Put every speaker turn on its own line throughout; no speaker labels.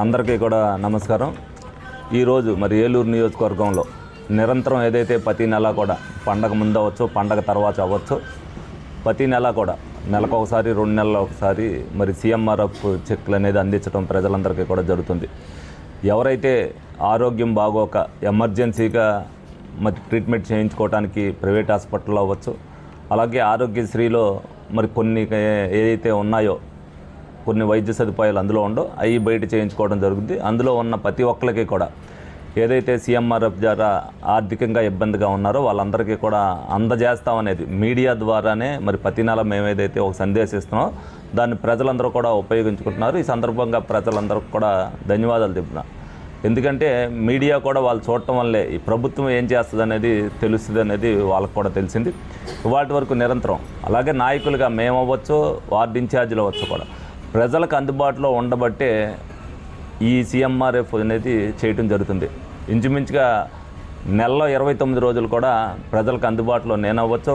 అందరికీ కూడా నమస్కారం. ఈరోజు మరి ఏలూరు నియోజకవర్గంలో నిరంతరం ఏదైతే ప్రతి నెల కూడా పండగ ముందు అవ్వచ్చు, పండగ తర్వాత అవ్వచ్చు, ప్రతి నెల కూడా నెలకొకసారి 2 నెలల ఒకసారి మరి సీఎంఆర్ఎఫ్ చెక్లు అనేది అందించడం ప్రజలందరికీ కూడా జరుగుతుంది. ఎవరైతే ఆరోగ్యం బాగోక ఎమర్జెన్సీగా మరి ట్రీట్మెంట్ చేయించుకోవడానికి ప్రైవేట్ హాస్పిటల్లో అవ్వచ్చు, అలాగే ఆరోగ్యశ్రీలో మరి కొన్ని ఏదైతే ఉన్నాయో కొన్ని వైద్య సదుపాయాలు అందులో ఉండో అవి బయట చేయించుకోవడం జరుగుతుంది. అందులో ఉన్న ప్రతి ఒక్కరికి కూడా ఏదైతే సీఎంఆర్ఎఫ్ ద్వారా ఆర్థికంగా ఇబ్బందిగా ఉన్నారో వాళ్ళందరికీ కూడా అందజేస్తామనేది మీడియా ద్వారానే మరి ప్రతి నెల మేము ఏదైతే ఒక సందేశం ఇస్తున్నామో దాన్ని ప్రజలందరూ కూడా ఉపయోగించుకుంటున్నారు. ఈ సందర్భంగా ప్రజలందరికీ కూడా ధన్యవాదాలు చెప్తున్నా. ఎందుకంటే మీడియా కూడా వాళ్ళు చూడటం వల్లే ఈ ప్రభుత్వం ఏం చేస్తుంది అనేది తెలుస్తుంది అనేది వాళ్ళకు కూడా తెలిసింది. వాటి వరకు నిరంతరం అలాగే నాయకులుగా మేము అవ్వచ్చు, వార్డు ఇన్ఛార్జీలు అవ్వచ్చు కూడా ప్రజలకు అందుబాటులో ఉండబట్టే ఈ సీఎంఆర్ఎఫ్ అనేది చేయటం జరుగుతుంది. ఇంచుమించుగా నెలలో 29 రోజులు కూడా ప్రజలకు అందుబాటులో నేను అవ్వచ్చు,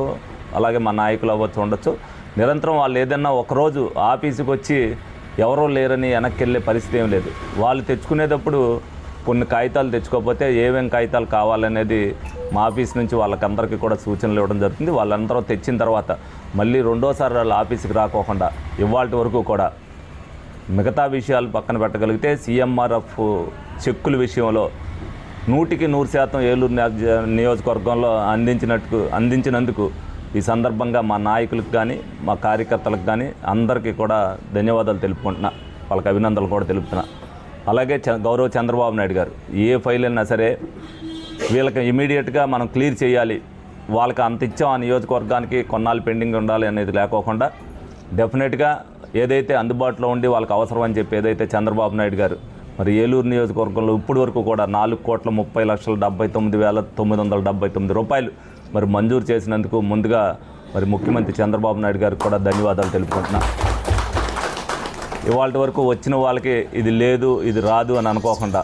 అలాగే మా నాయకులు అవ్వచ్చు ఉండొచ్చు. నిరంతరం వాళ్ళు ఏదన్నా ఒకరోజు ఆఫీసుకి వచ్చి ఎవరో లేరని వెనక్కి వెళ్ళే పరిస్థితి ఏం లేదు. వాళ్ళు తెచ్చుకునేటప్పుడు కొన్ని కాగితాలు తెచ్చుకోకపోతే ఏమేం కాగితాలు కావాలనేది మా ఆఫీస్ నుంచి వాళ్ళకందరికీ కూడా సూచనలు ఇవ్వడం జరుగుతుంది. వాళ్ళందరూ తెచ్చిన తర్వాత మళ్ళీ రెండోసారి వాళ్ళ ఆఫీస్కి రాకోకుండా ఇవాళ వరకు కూడా మిగతా విషయాలు పక్కన పెట్టగలిగితే సీఎంఆర్ఎఫ్ చెక్కుల విషయంలో 100% ఏలూరు నియోజకవర్గంలో అందించినందుకు ఈ సందర్భంగా మా నాయకులకు కానీ మా కార్యకర్తలకు కానీ అందరికీ కూడా ధన్యవాదాలు తెలుపుకుంటున్నా, వాళ్ళకి అభినందనలు కూడా తెలుపుతున్నా. అలాగే గౌరవ చంద్రబాబు నాయుడు గారు ఏ ఫైల్ అయినా సరే వీళ్ళకి ఇమీడియట్గా మనం క్లియర్ చేయాలి, వాళ్ళకి అంత ఇచ్చాం ఆ నియోజకవర్గానికి కొన్నాళ్ళు పెండింగ్ ఉండాలి అనేది లేకోకుండా డెఫినెట్గా ఏదైతే అందుబాటులో ఉండి వాళ్ళకి అవసరం అని చెప్పి ఏదైతే చంద్రబాబు నాయుడు గారు మరి ఏలూరు నియోజకవర్గంలో ఇప్పటి వరకు కూడా 4,30,79,979 రూపాయలు మరి మంజూరు చేసినందుకు ముందుగా మరి ముఖ్యమంత్రి చంద్రబాబు నాయుడు గారికి కూడా ధన్యవాదాలు తెలుపుకుంటున్నా. ఇవాళ వరకు వచ్చిన వాళ్ళకి ఇది లేదు ఇది రాదు అని అనుకోకుండా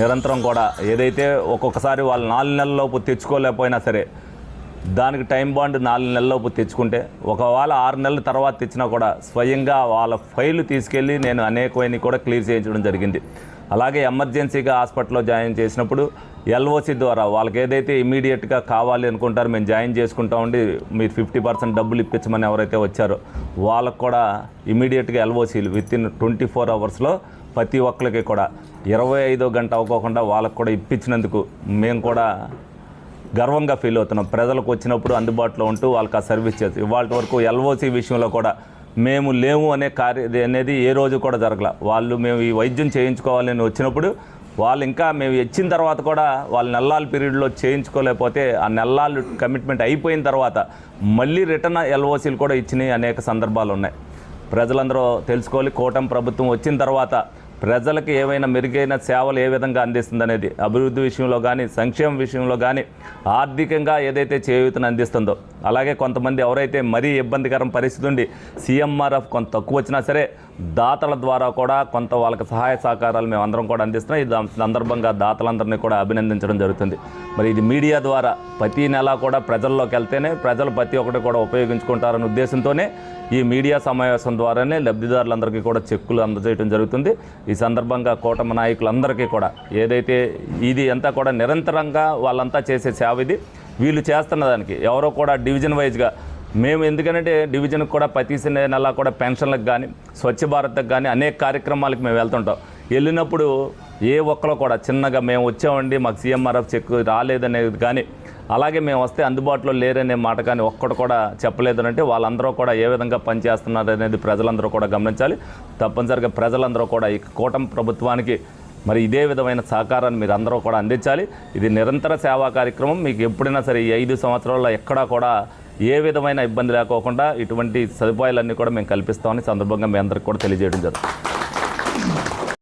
నిరంతరం కూడా ఏదైతే ఒక్కొక్కసారి వాళ్ళు 4 నెలలలోపు తెచ్చుకోలేకపోయినా సరే దానికి టైం బాండ్ 4 నెలలలోపు తెచ్చుకుంటే ఒకవేళ 6 నెలల తర్వాత తెచ్చినా కూడా స్వయంగా వాళ్ళ ఫైలు తీసుకెళ్ళి నేను అనేకమైనవి కూడా క్లియర్ చేయించడం జరిగింది. అలాగే ఎమర్జెన్సీగా హాస్పిటల్లో జాయిన్ చేసినప్పుడు ఎల్ఓసి ద్వారా వాళ్ళకి ఏదైతే ఇమీడియట్గా కావాలి అనుకుంటారో మేము జాయిన్ చేసుకుంటా ఉండి మీరు 50% డబ్బులు ఇప్పించమని ఎవరైతే వచ్చారో వాళ్ళకు కూడా ఇమీడియట్గా ఎల్ఓసీలు వితిన్ 24 అవర్స్లో ప్రతి ఒక్కరికి కూడా 25వ గంట అవ్వకుండా వాళ్ళకు కూడా ఇప్పించినందుకు మేము కూడా గర్వంగా ఫీల్ అవుతున్నాం. ప్రజలకు వచ్చినప్పుడు అందుబాటులో ఉంటూ వాళ్ళకి ఆ సర్వీస్ చేసి ఇవాళ వరకు ఎల్ఓసి విషయంలో కూడా మేము లేము అనే అనేది ఏ రోజు కూడా జరగల. వాళ్ళు మేము ఈ వైద్యం చేయించుకోవాలని వచ్చినప్పుడు వాళ్ళు ఇంకా మేము ఇచ్చిన తర్వాత కూడా వాళ్ళు నెలల పీరియడ్లో చేయించుకోలేకపోతే ఆ నెలలు కమిట్మెంట్ అయిపోయిన తర్వాత మళ్ళీ రిటర్న్ ఎల్ఓసీలు కూడా ఇచ్చినాయి అనేక సందర్భాలు ఉన్నాయి. ప్రజలందరూ తెలుసుకోవాలి, కూటమి ప్రభుత్వం వచ్చిన తర్వాత ప్రజలకు ఏవైనా మెరుగైన సేవలు ఏ విధంగా అందిస్తుంది అనేది అభివృద్ధి విషయంలో కానీ సంక్షేమ విషయంలో కానీ ఆర్థికంగా ఏదైతే చేయూతను అందిస్తుందో అలాగే కొంతమంది ఎవరైతే మరీ ఇబ్బందికరం పరిస్థితి ఉండి సీఎంఆర్ఎఫ్ కొంత తక్కువ వచ్చినా సరే దాతల ద్వారా కూడా కొంత వాళ్ళకి సహాయ సహకారాలు మేము అందరం కూడా అందిస్తున్నాం. ఈ సందర్భంగా దాతలందరినీ కూడా అభినందించడం జరుగుతుంది. మరి ఇది మీడియా ద్వారా ప్రతి నెల కూడా ప్రజల్లోకి వెళ్తేనే ప్రజలు ప్రతి ఒక్కటి కూడా ఉపయోగించుకుంటారనే ఉద్దేశంతోనే ఈ మీడియా సమావేశం ద్వారానే లబ్ధిదారులందరికీ కూడా చెక్కులు అందజేయడం జరుగుతుంది. ఈ సందర్భంగా కూటమి నాయకులందరికీ కూడా ఏదైతే ఇది అంతా కూడా నిరంతరంగా వాళ్ళంతా చేసే సేవ ఇది. వీళ్ళు చేస్తున్న దానికి ఎవరో కూడా డివిజన్ వైజ్గా మేము ఎందుకంటే డివిజన్కి కూడా ప్రతి నెల కూడా పెన్షన్లకు కానీ స్వచ్ఛ భారత్కి కానీ అనేక కార్యక్రమాలకు మేము వెళ్తుంటాం. వెళ్ళినప్పుడు ఏ ఒక్కరు కూడా చిన్నగా మేము వచ్చామండి మాకు సీఎంఆర్ఎఫ్ చెక్ రాలేదనేది కానీ అలాగే మేము వస్తే అందుబాటులో లేరనే మాట కానీ ఒక్కడు కూడా చెప్పలేదనంటే వాళ్ళందరూ కూడా ఏ విధంగా పనిచేస్తున్నారు అనేది ప్రజలందరూ కూడా గమనించాలి. తప్పనిసరిగా ప్రజలందరూ కూడా ఈ కూటమి ప్రభుత్వానికి మరి ఇదే విధమైన సహకారాన్ని మీరు అందరూ కూడా అందించాలి. ఇది నిరంతర సేవా కార్యక్రమం. మీకు ఎప్పుడైనా సరే ఈ 5 సంవత్సరాల్లో ఎక్కడా కూడా ఏ విధమైన ఇబ్బంది లేకోకుండా ఇటువంటి సదుపాయాలన్నీ కూడా మేము కల్పిస్తామని సందర్భంగా మీ అందరికీ కూడా తెలియజేయడం జరుగుతుంది.